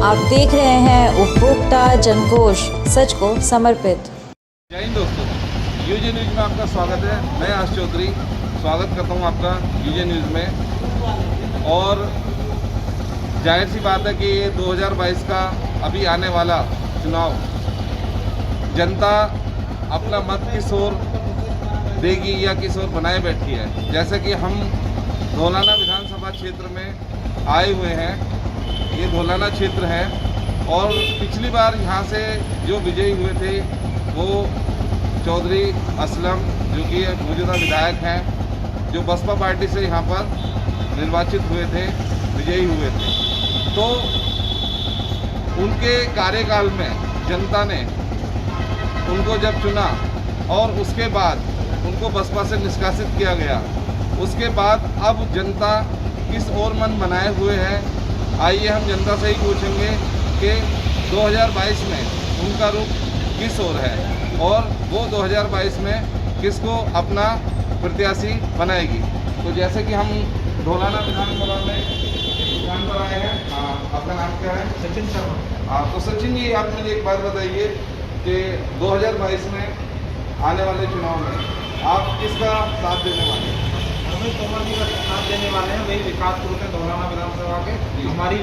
आप देख रहे हैं उपभोक्ता जनघोष, सच को समर्पित। जय हिंद दोस्तों, यूजे न्यूज़ में आपका स्वागत है। मैं आश चौधरी स्वागत करता हूं आपका यूजे न्यूज़ में। और जाहिर सी बात है कि 2022 का अभी आने वाला चुनाव, जनता अपना मत किस ओर देगी या किस ओर बनाए बैठी है। जैसे कि हम धौलाना विधानसभा क्षेत्र में आए हुए हैं। ये धौलाना क्षेत्र है और पिछली बार यहाँ से जो विजयी हुए थे वो चौधरी असलम, जो कि मौजूदा विधायक हैं, जो बसपा पार्टी से यहाँ पर निर्वाचित हुए थे, विजयी हुए थे। तो उनके कार्यकाल में जनता ने उनको जब चुना और उसके बाद उनको बसपा से निष्कासित किया गया, उसके बाद अब जनता किस ओर मन बनाए हुए है। आइए हम जनता से ही पूछेंगे कि 2022 में उनका रुख किस ओर है और वो 2022 में किसको अपना प्रत्याशी बनाएगी। तो जैसे कि हम धौलाना विधानसभा में स्थान पर आए हैं। आपका नाम क्या है? सचिन शर्मा। तो सचिन जी, आप मुझे एक बात बताइए कि 2022 में आने वाले चुनाव में आप किसका साथ देने वाले हैं? रमेश तोमर जी का साथ देने वाले हैं। वही विकास पुरुष हैं धौलाना विधानसभा के। हमारी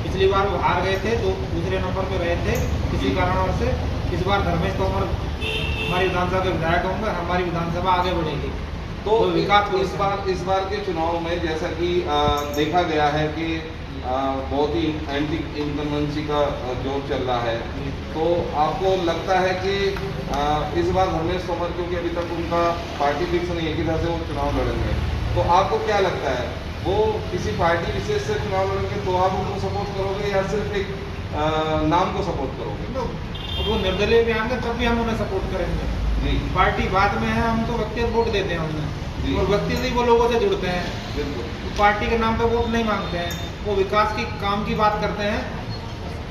पिछली बार वो हार गए थे, दूसरे नंबर पे रहे थे किसी कारणवश से। इस बार रमेश तोमर हमारी विधानसभा के विधायक होंगे, हमारी विधानसभा आगे बढ़ेगी। तो विकास इस बार के चुनाव में जैसा कि देखा गया है कि बहुत ही एंटी इनकम्बेंसी का जोर चल रहा है, तो आपको लगता है कि इस बार रमेश तोमर, क्योंकि अभी तक उनका पार्टी फिक्स नहीं है कि तरह से वो चुनाव लड़ेंगे, तो आपको क्या लगता है वो किसी पार्टी विशेष से चुनाव लड़ेंगे तो आप उनको सपोर्ट करोगे या सिर्फ एक नाम को सपोर्ट करोगे? तो वो निर्दलीय भी आएंगे तब भी हम उन्हें सपोर्ट करेंगे जी। पार्टी बाद में है, हम तो व्यक्तिगत वोट देते हैं उन्हें, और व्यक्ति से ही वो लोगों से जुड़ते हैं। बिल्कुल। तो पार्टी के नाम पे वोट नहीं मांगते हैं, वो विकास की काम की बात करते हैं,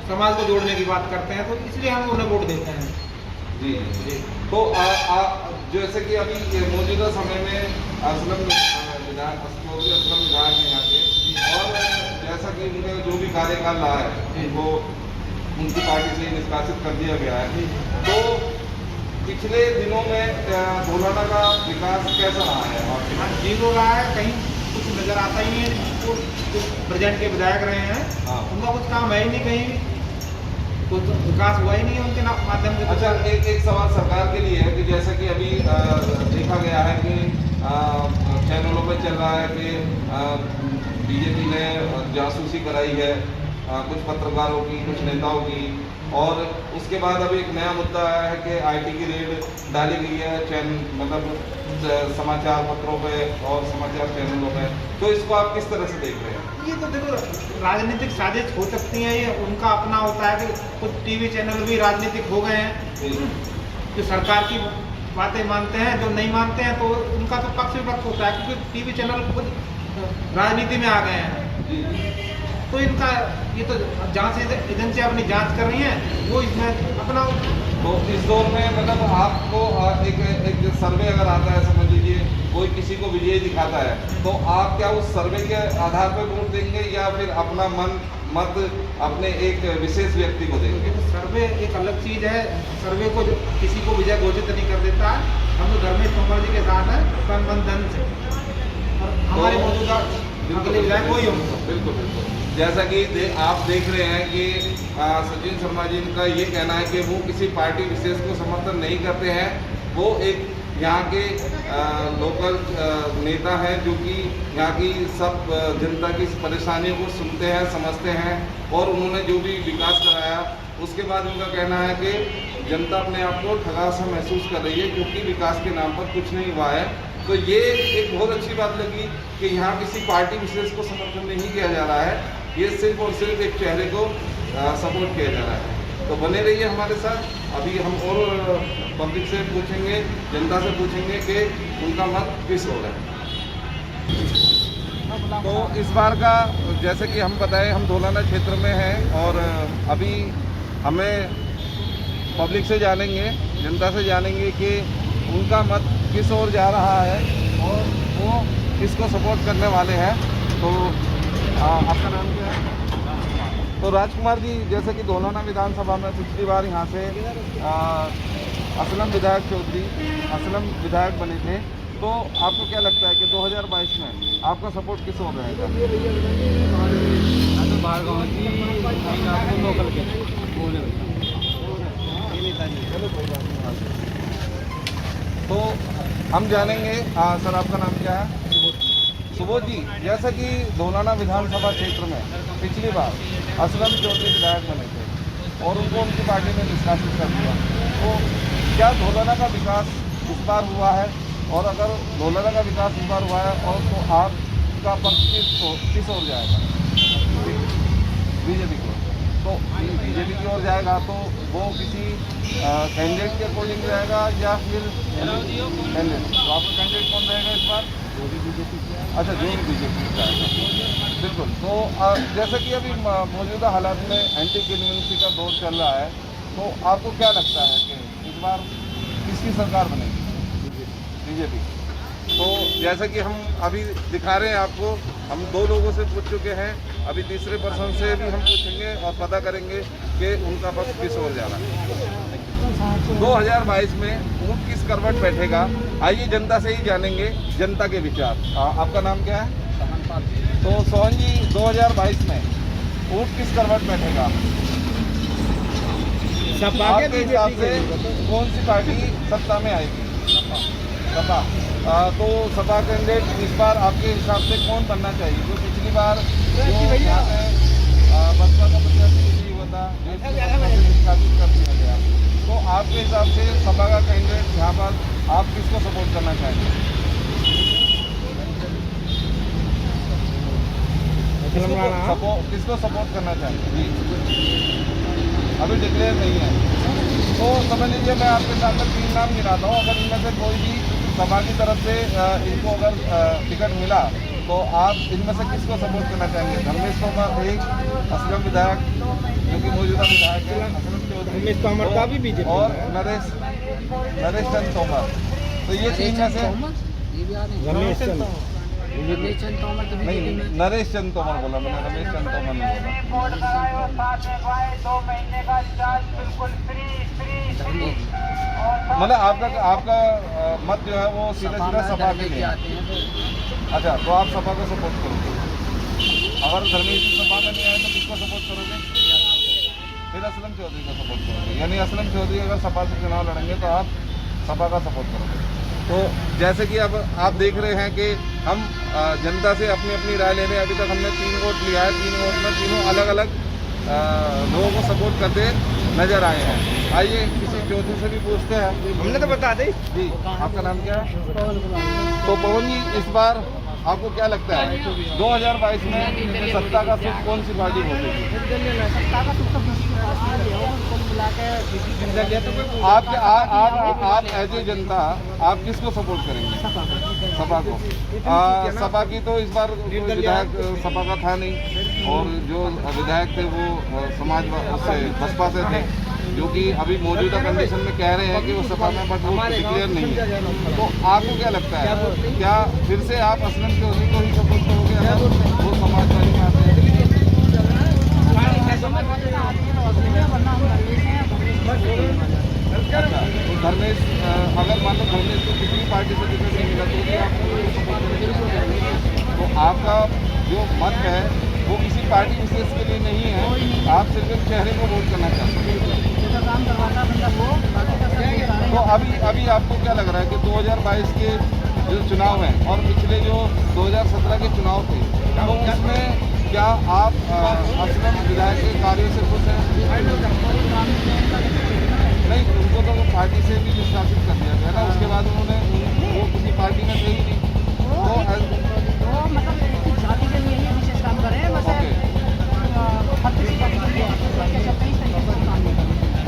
समाज को जोड़ने की बात करते हैं, तो इसलिए हम उन्हें वोट देते हैं। जी जी। तो जैसे कि अभी मौजूदा समय में असलम विधायक है यहाँ के, और जैसा कि उनका जो भी कार्यकाल रहा है उनको उनकी पार्टी से निष्कासित कर दिया गया है, तो पिछले दिनों में धौलाना का विकास कैसा रहा है? और जीरो रहा है, कहीं कुछ नजर आता ही नहीं है। जो प्रेजेंट के विधायक रहे हैं उनका कुछ काम है ही नहीं, कहीं कुछ विकास हुआ ही नहीं है उनके माध्यम से। अच्छा, एक सवाल सरकार के लिए है कि जैसा कि अभी देखा गया है कि चैनलों पर चल रहा है कि बीजेपी ने जासूसी कराई है कुछ पत्रकारों की, कुछ नेताओं की, और उसके बाद अभी एक नया मुद्दा आया है कि आईटी की रेड डाली गई है मतलब समाचार पत्रों पे और समाचार चैनलों पे। तो इसको आप किस तरह से देख रहे हैं? ये तो देखो राजनीतिक साजिश हो सकती है, ये उनका अपना होता है कि कुछ टीवी चैनल भी राजनीतिक हो गए हैं, जो सरकार की बातें मानते हैं, जो नहीं मानते हैं तो उनका तो पक्ष विपक्ष होता है, क्योंकि टीवी चैनल खुद राजनीति में आ गए हैं। तो इनका ये तो जांच एजेंसी अपनी जांच कर रही है, वो इसमें अपना। तो इस दौर में मतलब आपको एक सर्वे अगर आता है, समझ लीजिए कोई किसी को विजयी दिखाता है, तो आप क्या उस सर्वे के आधार पर वोट देंगे या फिर अपना मत अपने एक विशेष व्यक्ति को देंगे? सर्वे एक अलग चीज़ है, सर्वे को किसी को विजय घोषित नहीं कर देता है। हम तो धर्मेश तोमर जी के साथ हैं तन मन धन से, और हमारे मौजूदा अगले विधायक वही होंगे। बिल्कुल बिल्कुल। जैसा कि आप देख रहे हैं कि सचिन शर्मा जी का ये कहना है कि वो किसी पार्टी विशेष को समर्थन नहीं करते हैं, वो एक यहाँ के लोकल नेता हैं जो कि यहाँ की सब जनता की परेशानियों को सुनते हैं, समझते हैं, और उन्होंने जो भी विकास कराया उसके बाद उनका कहना है कि जनता अपने आप को ठगा सा महसूस कर रही है क्योंकि विकास के नाम पर कुछ नहीं हुआ है। तो ये एक बहुत अच्छी बात लगी कि यहाँ किसी पार्टी विशेष को समर्थन नहीं किया जा रहा है, ये सिर्फ और सिर्फ एक चेहरे को सपोर्ट किया जा रहा है। तो बने रहिए हमारे साथ। अभी हम और पब्लिक से पूछेंगे, जनता से पूछेंगे कि उनका मत किस ओर है। तो इस बार का जैसे कि हम बताएं, हम धौलाना क्षेत्र में हैं और अभी हमें पब्लिक से जानेंगे, जनता से जानेंगे कि उनका मत किस ओर जा रहा है और वो किसको सपोर्ट करने वाले हैं। तो आपका नाम क्या है? तो राजकुमार जी, जैसे कि धोलाना विधानसभा में पिछली बार यहाँ से असलम विधायक चौधरी विधायक बने थे, तो आपको क्या लगता है कि 2022 में आपका सपोर्ट किस ओर रहेगा? तो हम जानेंगे। सर, आपका नाम क्या है? सुबोध जी, जैसा कि धोलाना विधानसभा क्षेत्र में पिछली बार असलम चौधरी विधायक बने थे और उनको उनकी पार्टी ने निष्कासित कर दिया, तो क्या धोलाना का विकास इस बार हुआ है? और अगर धोलाना का विकास इस बार हुआ है और तो आपका पक्ष किस ओर जाएगा? बीजेपी की ओर। तो बीजेपी की ओर जाएगा तो वो किसी कैंडिडेट के अकॉर्डिंग जाएगा या फिर कैंडिडेट? तो आपका कैंडिडेट कौन रहेगा इस बार? अच्छा, जो भी बीजेपी जाएगा, बिल्कुल। तो जैसे कि अभी मौजूदा हालात में एंटी कन्वीनेंसी का दौर चल रहा है, तो आपको क्या लगता है कि इस बार किसकी सरकार बनेगी? बीजेपी। तो जैसा कि हम अभी दिखा रहे हैं आपको, हम 2 लोगों से पूछ चुके हैं, अभी तीसरे पर्सन से भी हम पूछेंगे और पता करेंगे कि उनका पक्ष किस ओर जा रहा है। 2022 में ऊँट किस करवट बैठेगा, आइए जनता से ही जानेंगे जनता के विचार। आपका नाम क्या है? तो सोहन जी, 2022 में ऊँट किस करवट बैठेगा? आपके हिसाब से कौन सी पार्टी सत्ता में आएगी? सपा। तो सपा कैंडिडेट इस बार आपके हिसाब से कौन बनना चाहिए? जो पिछली बार बसपा का प्रत्याशी नहीं हुआ था, निष्कासित कर दिया गया, तो आपके हिसाब से सपा का कैंडिडेट यहाँ पर आप किसको सपोर्ट करना चाहेंगे? किसको सपोर्ट करना चाहेंगे? अभी डिक्लेयर नहीं है, तो समझ लीजिए मैं आपके सामने 3 नाम गिनाता हूँ। अगर इनमें से कोई भी सभा की तरफ से इनको अगर टिकट मिला तो आप इनमें से किसको सपोर्ट करना चाहेंगे? धर्मेश तोमर एक, असलम विधायक जो कि मौजूदा विधायक है, असलम चौधरी और नरेश चंद तोमर। तो ये 3 में से नहीं, नरेश चंद तोमर बोला मैंने, रमेश चंद तोमर नहीं बोला। मतलब आपका मत जो है वो सीधा सपा के लिए। अच्छा, तो आप सपा को सपोर्ट करोगे? अगर धर्मेश जी सपा में नहीं आए तो किसको सपोर्ट करोगे? फिर असलम चौधरी को सपोर्ट करोगे, यानी असलम चौधरी अगर सपा से चुनाव लड़ेंगे तो आप सपा का सपोर्ट करोगे। तो जैसे कि अब आप देख रहे हैं कि हम जनता से अपनी अपनी राय ले रहे हैं। अभी तक हमने 3 वोट लिया है, 3 वोट में तीनों अलग अलग लोगों को सपोर्ट करते नजर आए हैं। आइए किसी चौधरी से भी पूछते हैं। हमने तो बता दी जी, आपका नाम क्या है? तो पवन जी, इस बार आपको क्या लगता है 2022 में सत्ता का सुख कौन सी पार्टी भोगेगी? आप एज ए जनता आप किसको सपोर्ट करेंगे? सपा को। सपा की तो इस बार विधायक सपा का था नहीं, और जो विधायक थे वो समाज उससे बसपा से थे, जो कि अभी मौजूदा कंडीशन में कह रहे हैं कि वो सपा में, बट वो डिक्लेयर नहीं है। तो आपको क्या लगता है, क्या फिर से आप असलम चौधरी को ही सपोर्ट करोगे अगर वो समाजवादी में आते हैं? अच्छा, तो धर्मेश, अगर मान लो धर्मेश को किसी भी पार्टी से टिकट नहीं मिला तो भी आप सपोर्ट करेंगे? तो आपका जो मत है वो किसी पार्टी विशेष के लिए नहीं है, आप सिर्फ एक चेहरे को वोट करना चाहते हैं। तो अभी आपको क्या लग रहा है कि 2022 के जो चुनाव हैं और पिछले जो 2017 के चुनाव थे, तो इसमें क्या आप असलम विधायक के कार्य से खुश हैं? नहीं, उनको तो पार्टी से भी निष्कासित कर दिया गया ना, उसके बाद उन्होंने वो किसी पार्टी में थे ही नहीं।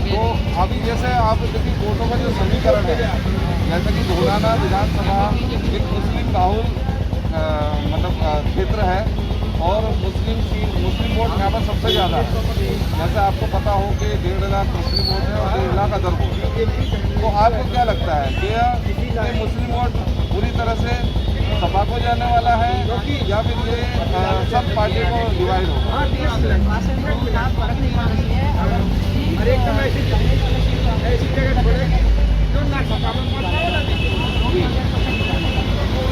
तो अभी जैसे आप देखिए वोटों का जो समीकरण है, जैसे कि धोलाना विधानसभा एक मुस्लिम बाहुल क्षेत्र है और मुस्लिम वोट यहाँ पर सबसे ज़्यादा है। जैसे आपको पता हो कि 1.5 लाख मुस्लिम वोट है और 1.5 लाख अदर वोट है। तो आपको क्या लगता है कि मुस्लिम वोट पूरी तरह से सपा को जाने वाला है या फिर ये सब पार्टी को डिवाइड होगा?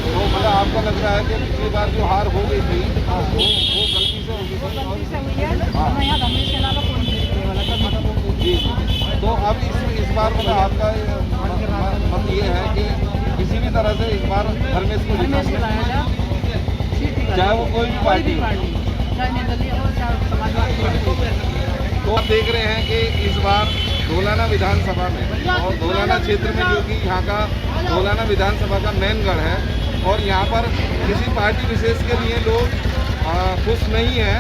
तो मतलब आपको लग रहा है कि पिछली बार जो हार हो गई थी वो गलती से हो गई जी। तो अब इस बार मतलब आपका मत ये है कि किसी भी तरह से इस बार धर्मेश को जिताना, चाहे वो कोई भी पार्टी हो। तो आप देख रहे हैं कि इस बार धौलाना विधानसभा में और धौलाना क्षेत्र में जो कि यहाँ का धौलाना विधानसभा का मेन गढ़ है और यहाँ पर किसी पार्टी विशेष के लिए लोग खुश नहीं है।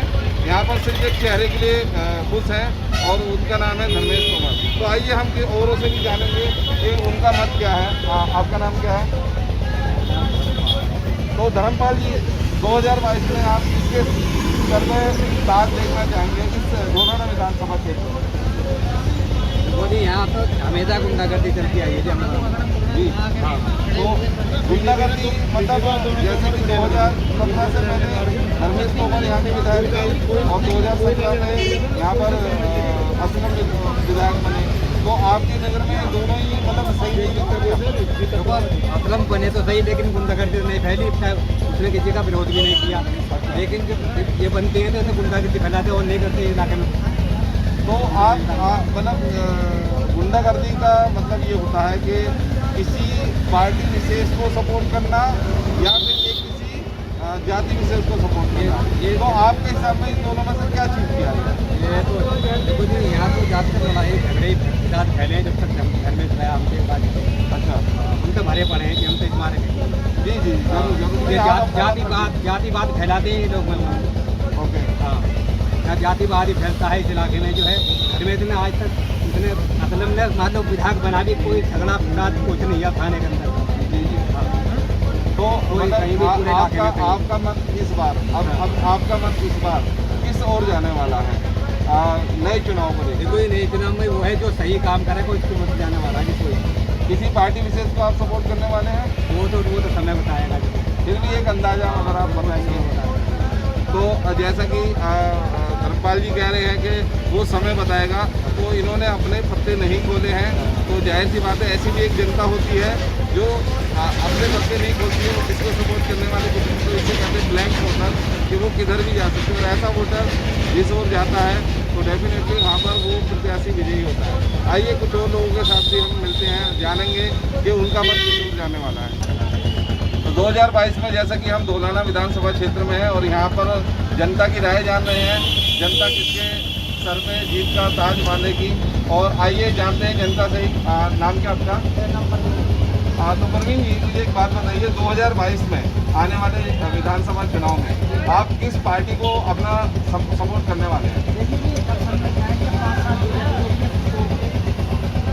यहाँ पर सिर्फ एक चेहरे के लिए खुश हैं और उनका नाम है धर्मेश तोमर। तो आइए हम औरों से भी जानेंगे कि उनका मत क्या है। आपका नाम क्या है? तो धर्मपाल जी, 2022 में आप किसके सर में साथ देखना चाहेंगे इस धौलाना विधानसभा क्षेत्र में? मोदी यहाँ तो हमेशा गुंडागर्दी चलती आई है जी। हाँ, तो गुंडागर्दी मतलब जैसे कि 2017 से पहले धर्मेश तोमर यहाँ के विधायक थे और 2017 में यहाँ पर असलम विधायक बने। तो आपकी नज़र में दोनों ही मतलब सही नहीं? असलम बने तो सही, लेकिन गुंडागर्दी नहीं फैली, उसने किसी का विरोध भी नहीं किया। लेकिन जब ये बनते हैं तो ऐसे गुंडागर्दी फैलाते और नहीं करते इलाके में। तो आप मतलब गुंडागर्दी का मतलब ये होता है कि किसी पार्टी विशेष को सपोर्ट करना या फिर एक किसी जाति विशेष को सपोर्ट करना। तो आपके हिसाब में इन दोनों में से क्या चीज़ किया है? ये तो देखो जी, यहाँ तो ज़्यादातर लड़ाई झगड़े विवाद फैले हैं जब तक धर्मेश रहा हमसे बाद। अच्छा, हम तो भरे पड़े हैं कि हम तो इस मारे में जी जी जरूर जरूर। ये जातिवाद फैलाते हैं ये लोग। ओके, हाँ, यहाँ जातिवाद ही फैलता है इस इलाके में। जो है धर्मेश ने आज तक उसने असलम ने मतलब विधायक बना भी कोई झगड़ा फसाद कुछ नहीं है थाने के अंदर। जी जी। तो मतलब आपका मत इस बार अब आपका मत इस बार किस ओर जाने वाला है नए चुनाव को लेकर? कोई नए चुनाव में वो है जो सही काम करे, कोई इसको मत जाने वाला है कोई। किसी पार्टी विशेष को आप सपोर्ट करने वाले हैं? वो तो समय बताएगा। फिर भी एक अंदाजा अगर आप बताएंगे तो जैसा कि धर्मपाल जी कह रहे हैं कि वो समय बताएगा, तो इन्होंने अपने पत्ते नहीं खोले हैं। तो जाहिर सी बात है ऐसी भी एक जनता होती है जो अपने पत्ते नहीं खोलती है, वो किसको सपोर्ट करने वाले को तो इसे कहते हैं ब्लैंक वोटर, कि वो किधर भी जा सकते हैं। और ऐसा वोटर जिस ओर जाता है तो डेफिनेटली वहाँ पर वो प्रत्याशी विजयी होता है। आइए कुछ और लोगों के साथ भी हम मिलते हैं, जानेंगे कि उनका मत किस ओर जाने वाला है। तो 2022 में जैसा कि हम धौलाना विधानसभा क्षेत्र में हैं और यहाँ पर जनता की राय जान रहे हैं, जनता किसके सर पे जीत का ताज बांधेगी। और आइए जानते हैं जनता से ही। नाम क्या आपका? तो परवीन जी, मुझे एक बात बताइए, 2022 में आने वाले विधानसभा चुनाव में आप किस पार्टी को अपना सपोर्ट करने वाले हैं?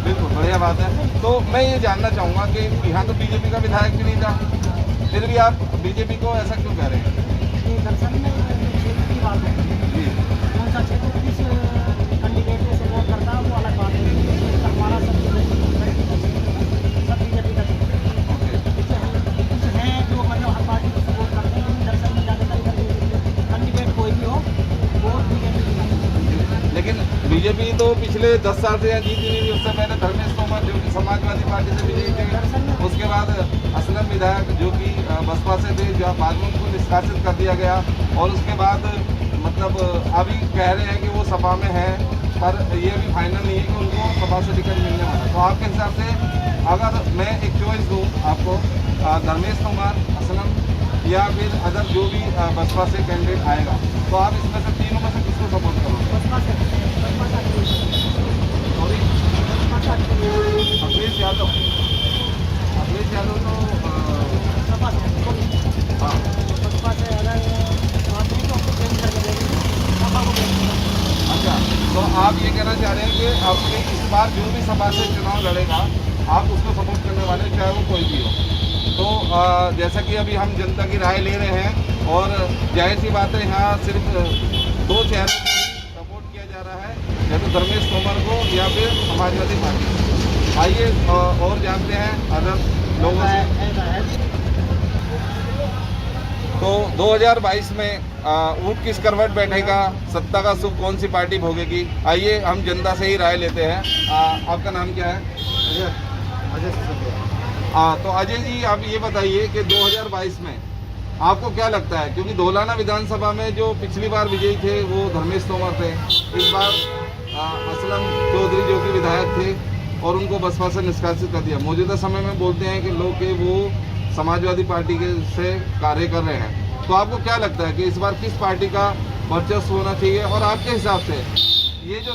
बिल्कुल, बढ़िया बात है। तो मैं ये जानना चाहूँगा कि यहाँ तो बीजेपी का विधायक भी नहीं था, फिर भी आप बीजेपी को ऐसा क्यों कह रहे हैं? जी, लेकिन बीजेपी तो पिछले 10 साल से यहाँ जीती नहीं। उससे पहले धर्मेश तोमर जो कि समाजवादी पार्टी से विजयी थे, उसके बाद असलम विधायक जो कि बसपा से थे, जो बाद में उनको निष्कासित कर दिया गया। और उसके बाद मतलब अभी कह रहे हैं कि वो सपा में है, पर ये भी फाइनल नहीं है कि उनको सपा से टिकट मिलने वाला। तो आपके हिसाब से अगर मैं एक चॉइस दूँ आपको, धर्मेश तोमर, असलम या फिर अदर जो भी बसपा से कैंडिडेट आएगा, तो आप इसमें से तीनों में से किसको सपोर्ट करोगे? अखिलेश यादव। अखिलेश यादव तो हाँ, अच्छा। तो आप ये कहना चाह रहे हैं कि आपने इस बार जो भी सपा से चुनाव लड़ेगा आप उसको सपोर्ट करने वाले, चाहे वो कोई भी हो। तो जैसा कि अभी हम जनता की राय ले रहे हैं और जाहिर सी बात है यहाँ सिर्फ 2 चेहरों को सपोर्ट किया जा रहा है, या तो धर्मेश तोमर को या फिर समाजवादी पार्टी। आइए और जानते हैं अदर लोगों से। तो 2022 में ऊँट किस करवट बैठेगा, सत्ता का सुख कौन सी पार्टी भोगेगी? आइए हम जनता से ही राय लेते हैं। आपका नाम क्या है? हाँ, तो अजय जी आप ये बताइए कि 2022 में आपको क्या लगता है, क्योंकि धौलाना विधानसभा में जो पिछली बार विजयी थे वो धर्मेश तोमर थे, इस बार असलम चौधरी जो कि विधायक थे और उनको बसपा से निष्कासित कर दिया। मौजूदा समय में बोलते हैं कि लोग के वो समाजवादी पार्टी के से कार्य कर रहे हैं। तो आपको क्या लगता है कि इस बार किस पार्टी का वर्चस्व होना चाहिए? और आपके हिसाब से ये जो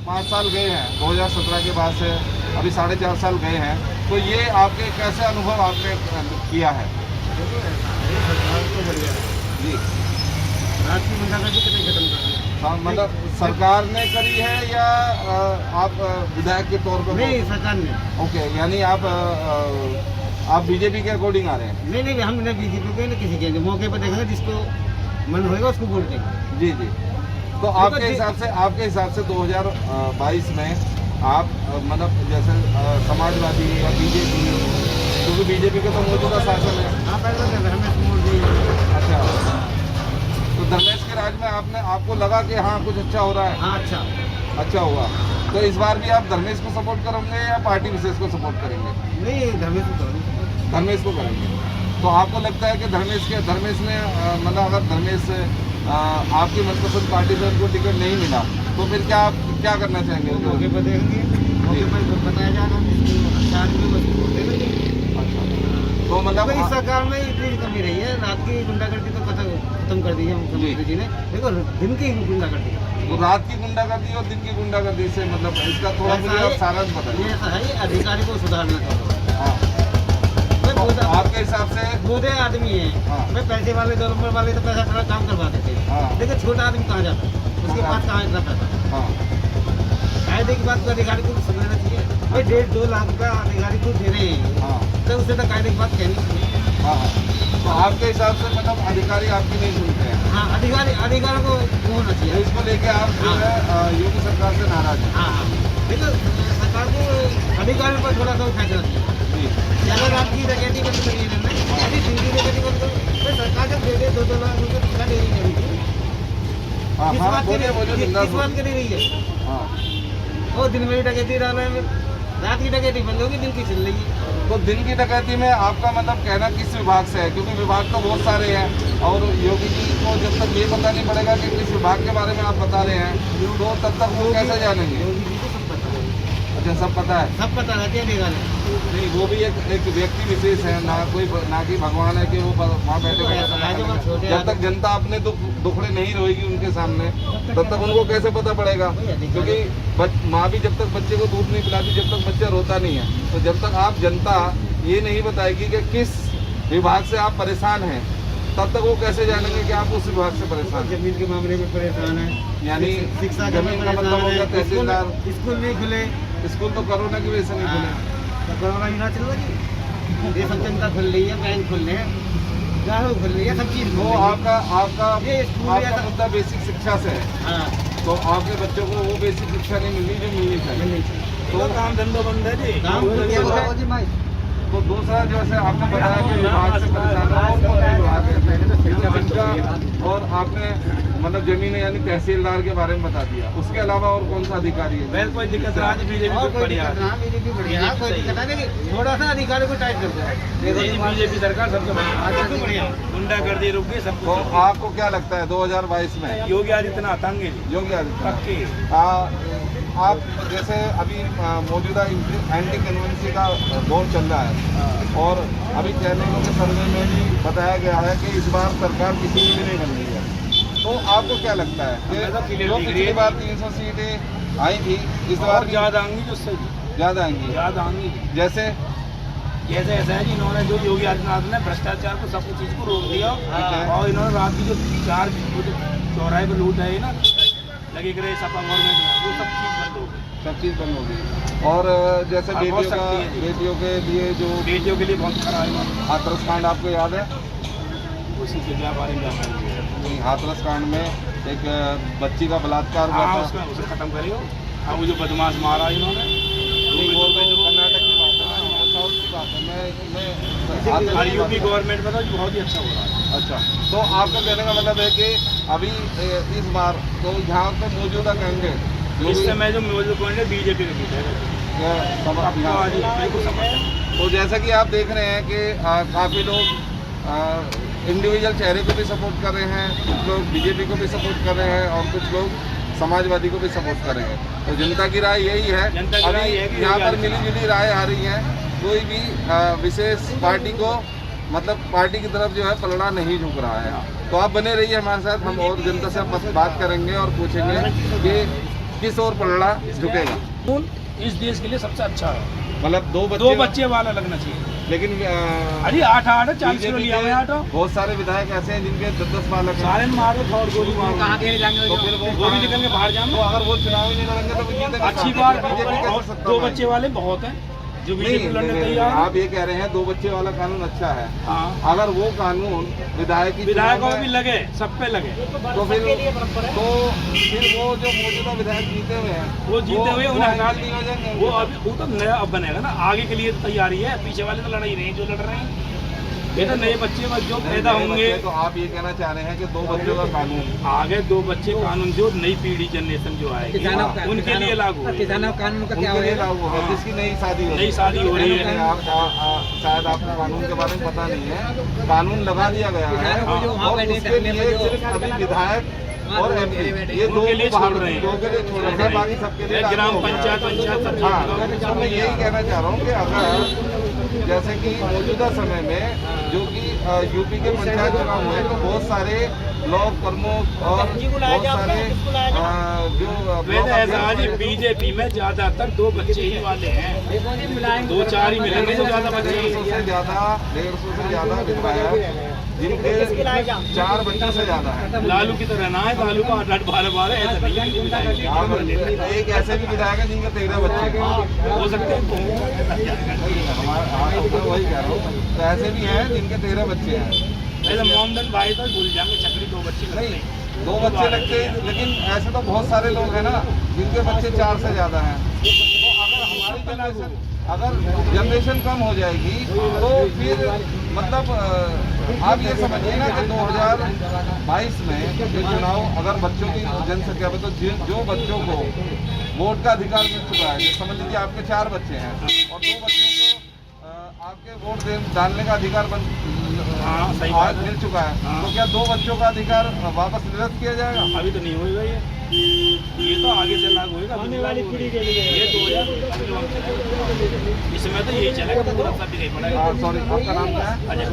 5 साल गए हैं 2017 के बाद से अभी 4.5 साल गए हैं, तो ये आपके कैसे अनुभव आपने किया है? जी, हाँ, मतलब सरकार ने करी है या आप विधायक के तौर पर? नहीं, सरकार ने। ओके, यानी आप बीजेपी के अकॉर्डिंग आ रहे हैं? नहीं, हम न बीजेपी के न किसी के मौके पर देखेंगे, जिसको मन होएगा उसको वोट देंगे। जी जी। तो आपके हिसाब से 2022 में आप मतलब जैसे समाजवादी या बीजेपी, क्योंकि बीजेपी का तो मौजूदा शासन है। हाँ, पहले धर्मेश मोदी। अच्छा, तो धर्मेश के राज में आपको लगा कि हाँ कुछ अच्छा हो रहा है? हाँ, अच्छा हुआ। तो इस बार भी आप धर्मेश को सपोर्ट करेंगे या पार्टी विशेष को सपोर्ट करेंगे? नहीं, धर्मेश को करेंगे। तो आपको लगता है कि धर्मेश ने मतलब अगर धर्मेश आपकी मनपसंद पार्टी से उनको टिकट नहीं मिला तो फिर क्या करना चाहेंगे? मौके पर देखेंगे, मौके पर बताया जाएगा। अच्छा, तो मतलब इस सरकार में इतनी कमी रही है, रात की गुंडागर्दी तो खत्म कर दी है मुख्यमंत्री जी ने। देखो, दिन की गुंडागर्दी, तो रात की गुंडागर्दी और दिन की गुंडागर्दी से मतलब इसका थोड़ा मुझे आप सारांश बताइए। ऐसा है, अधिकारी को सुधारना चाहिए। हाँ, तो आपके हिसाब से बूढ़े आदमी है। हाँ। भाई पैसे वाले 2 नंबर वाले तो पैसा थोड़ा काम करवा देते हैं। हाँ। देखो, छोटा आदमी कहाँ जाता है, उसके पास कहाँ इतना पैसा? हाँ, कायदे की बात तो अधिकारी को समझना चाहिए। भाई 1.5-2 लाख रुपया अधिकारी को दे रहे हैं, हाँ, तो उसे तो कायदे की बात कहनी चाहिए। हाँ। तो आपके हिसाब से मतलब अधिकारी आपकी नहीं सुनते हैं? हाँ, अधिकारी को होना चाहिए। इसको लेके आप जो है योगी सरकार से नाराज हैं? हाँ, देखो, सरकार को अधिकारियों पर थोड़ा सा फैसला चाहिए। जी, अगर रात की डकैती बंद करिए, यदि दिन की डकैती बंद करो, तो सरकार जब दे 2-2 लाख रुपये टका दे रही है। हाँ, किस हाँ, बात के बोलिए, बोलिए, लिए बिंदास किस बात के लिए रही है? हाँ। वो दिन में भी डकैती डाल रहे हैं, रात की डकैती बंद होगी, दिन की चल रही है। तो दिन की डकैती में आपका मतलब कहना किस विभाग से है? क्योंकि विभाग तो बहुत सारे हैं और योगी जी को जब तक ये पता नहीं पड़ेगा कि किस विभाग के बारे में आप बता रहे हैं तो तब तक वो कैसे जानेंगे? योगी जी को सब पता है। अच्छा, सब पता है? सब पता रहती है अधिकारी। नहीं, वो भी एक व्यक्ति विशेष है, ना कि भगवान है कि वो वहाँ बैठे बैठे। जब तक जनता अपने दुखड़े नहीं रोएगी उनके सामने तब तक उनको कैसे पता पड़ेगा? क्योंकि माँ भी जब तक बच्चे को दूध नहीं पिलाती जब तक बच्चा रोता नहीं है, तो जब तक आप जनता ये नहीं बताएगी कि किस विभाग से आप परेशान हैं तब तक वो कैसे जानेंगे कि आप उस विभाग से परेशान हैं? जमीन के मामले में परेशान है, यानी शिक्षा जमीन का मतलब होगा तहसीलदार। स्कूल नहीं खुले, स्कूल तो कोरोना की वजह से नहीं खुले। तो कोरोना योजना चल रही है, ये सब जनता खुल रही है, बैंक खुल रहे हैं, गाँव खुल रही है, सब चीज। तो आपका मुद्दा बेसिक शिक्षा से है। हाँ, तो आपके बच्चों को वो बेसिक शिक्षा नहीं मिली जो मिलनी चाहिए। तो काम धंधा बंद है जी, काम तो दूसरा जैसे आपने बताया कि विभाग से परेशान है, और कौन विभाग है जिनका, और आपने मतलब जमीन यानी तहसीलदार के बारे में बता दिया, उसके अलावा और कौन सा अधिकारी है? कोई दिक्कत आज बीजेपी बढ़िया, बीजेपी बढ़िया, कोई दिक्कत है, लेकिन थोड़ा सा अधिकारी को टाइट कर दो। बीजेपी सरकार सबसे बढ़िया, गुंडागर्दी रुक गई सब। तो आपको क्या लगता है 2022 में योगी आदित्यनाथ आएंगे? योगी आदित्यनाथ आप जैसे अभी मौजूदा एंटी कन्वेंसी का दौर चल रहा है और अभी चैनलों के सर्वे में भी बताया गया है कि इस बार सरकार किसी की भी नहीं बन रही है, तो आपको क्या लगता है कि जो पिछली बार 300 सीटें आई थी इस बार ज़्यादा आएंगी, जो ज़्यादा आएंगी? जैसे ऐसा है कि इन्होंने जो योगी आदित्यनाथ ने भ्रष्टाचार को सब चीज़ को रोक दिया और इन्होंने रात की जो 4 चौराहे पर लूट है ना लगे करे सपा गवर्नमेंट में, वो सब चीज़ बंद हो गई। और जैसे बेटियों के लिए जो बेटियों के लिए बहुत खराब है। हाथरस कांड आपको याद है? उसी के क्या बारे में हाथरस कांड में एक बच्ची का बलात्कार हुआ था, उसमें उसे खत्म करियो। हाँ, वो जो बदमाश मारा इन्होंने, वो तो कर्नाटक की बात है, साउथ की बात है। मैं यूपी गवर्नमेंट में तो बहुत ही अच्छा हो रहा है। अच्छा, तो आपका कहने का मतलब है कि अभी इस बार तो यहाँ पे मौजूदा कैंडिडेट इस समय जो मौजूद पॉइंट है बीजेपी के पीछे। तो जैसा कि आप देख रहे हैं कि काफ़ी लोग इंडिविजुअल चेहरे को भी सपोर्ट कर रहे हैं, कुछ लोग बीजेपी को भी सपोर्ट कर रहे हैं और कुछ लोग समाजवादी को भी सपोर्ट कर रहे हैं। तो जनता की राय यही है, अभी यहाँ पर मिली जुली राय आ रही है, कोई भी विशेष पार्टी को मतलब पार्टी की तरफ जो है पलड़ा नहीं झुक रहा है। तो आप बने रहिए हमारे साथ, हम और जनता से बात करेंगे और पूछेंगे कि किस ओर पलड़ा झुकेगा। इस देश के लिए सबसे अच्छा है, मतलब दो बच्चे वाला लगना चाहिए। लेकिन अरे 8 40 किलो लिया हुआ है। बहुत सारे विधायक ऐसे हैं जिनके 10 बालक हैं। सारे मारो और गोली मारो, कहाँ के जाएंगे तो फिर वो भी निकल के बाहर जाएंगे। तो अगर वो चुनाव ही नहीं लड़ेंगे तो जीतेंगे। अच्छी बात, बीजेपी कैसे सत्ता दो में? बच्चे वाले बहुत हैं जो बीजेपी नहीं, लड़ने तैयार हैं। आप ये कह रहे हैं 2 बच्चे वाला कानून अच्छा है। हाँ, अगर वो कानून विधायकों विधायकों भी लगे, सब पे लगे, तो फिर वो जो मौजूदा विधायक जीते हुए हैं वो जीते हुए उन्हें हटा नहीं हो जाएंगे। वो तो नया अब बनेगा ना, आगे के लिए तैयारी है। पीछे वाले तो लड़ ही नहीं, जो लड़ रहे हैं ये तो नए बच्चे जो पैदा होंगे। तो आप ये कहना चाह रहे हैं कि 2 बच्चों का कानून आगे 2 बच्चे कानून जो नई पीढ़ी जनरेशन जो आएगी उनके लिए लागू है। किसानों कानून का क्या उनके लिए होगा? लागू है जिसकी नई शादी हो रही है। शायद आपको कानून के बारे में पता नहीं है, कानून लगा दिया गया है और उसके लिए सिर्फ अभी विधायक और MP ये 2 के लिए छोड़ रहे हैं, 2 के लिए छोड़ रहे हैं, बाकी सबके लिए ग्राम पंचायत सब। हाँ, तो मैं यही कहना चाह रहा हूँ कि अगर जैसे कि मौजूदा समय में जो कि यूपी के पंचायत चुनाव हुए तो बहुत सारे ब्लॉक प्रमुख और बहुत सारे जो बीजेपी में ज्यादातर 2 बच्चे ही वाले हैं, 2-4 ही मिलेंगे जो ज्यादा बच्चे। 150 से ज्यादा विधायक जिनके 4 बच्चों से ज्यादा है। लालू की तरह ना है, लालू का 8-12 ऐसा नहीं है। एक ऐसे भी विधायक है जिनके 13 बच्चे हो सकते हैं, वही कह रहा हूँ। तो ऐसे भी हैं जिनके 13 बच्चे हैं। ऐसे मोहम्मदन भाई तो भूल जाएंगे, चक्री 2 बच्चे नहीं 2 बच्चे लगते, लेकिन ऐसे तो बहुत सारे लोग हैं ना जिनके बच्चे 4 से ज्यादा हैं। तो अगर हमारी जनरेशन कम हो जाएगी तो फिर मतलब आप ये समझिए ना कि 2022 में जो चुनाव अगर बच्चों की जनसंख्या में तो जो बच्चों को वोट का अधिकार मिल चुका है, जो समझ लीजिए आपके 4 बच्चे हैं और 2 बच्चों को आपके वोट डालने का अधिकार आज मिल चुका है, तो क्या 2 बच्चों का अधिकार वापस निरस्त किया जाएगा? अभी तो नहीं होगा ये तो आगे से लागू होगा आने वाली पीढ़ी के लिए। ये 2000 इसमें तो यही चलेगा, पूरा सब भी नहीं पड़ेगा। सॉरी, आपका नाम क्या है? अजय।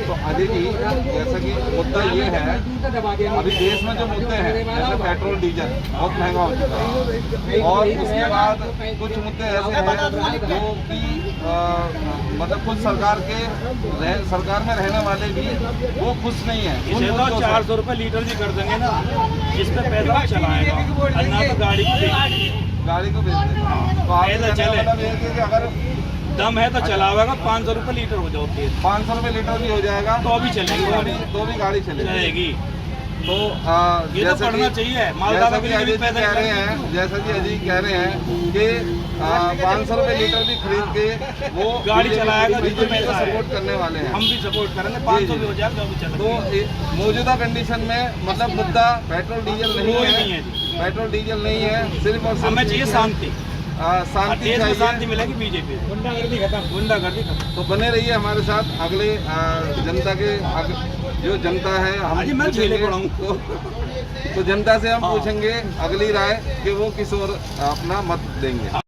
तो अजय जी, जैसा कि मुद्दा ये है, अभी देश में जो मुद्दे हैं जैसे पेट्रोल डीजल बहुत महंगा हो चुका है और उसके बाद कुछ मुद्दे ऐसे हैं जो कि मतलब कुछ सरकार में रहने वाले भी वो खुश नहीं है। इसे तो 400 रुपये लीटर भी कर देंगे ना, जिस पे पैसा चलाएगा अन्ना तो गाड़ी को बेच देगा। तो अगर दम है तो चलावेगा, 500 रुपये लीटर हो जाओ, 500 रुपये लीटर भी हो जाएगा तो भी चलेगी, तो भी गाड़ी चलेगी। तो ये तो पढ़ना चाहिए। जैसा कि अजय कह रहे हैं कि 500 रुपये लीटर भी खरीद के वो गाड़ी चलाएगा, बीजेपी को सपोर्ट करने वाले हैं। हम भी सपोर्ट करेंगे, 500 भी हो जाए जो भी चले। तो मौजूदा कंडीशन में मतलब मुद्दा पेट्रोल डीजल नहीं है, पेट्रोल डीजल नहीं है, सिर्फ और सिर्फ हमें चाहिए शांति चाहिए, शांति मिलेगी। बीजेपी गुंडागर्दी खत्म। तो बने रहिए हमारे साथ, अगले जनता के जो जनता है हम पूछेंगे तो जनता से हम पूछेंगे अगली राय कि वो किस ओर अपना मत देंगे।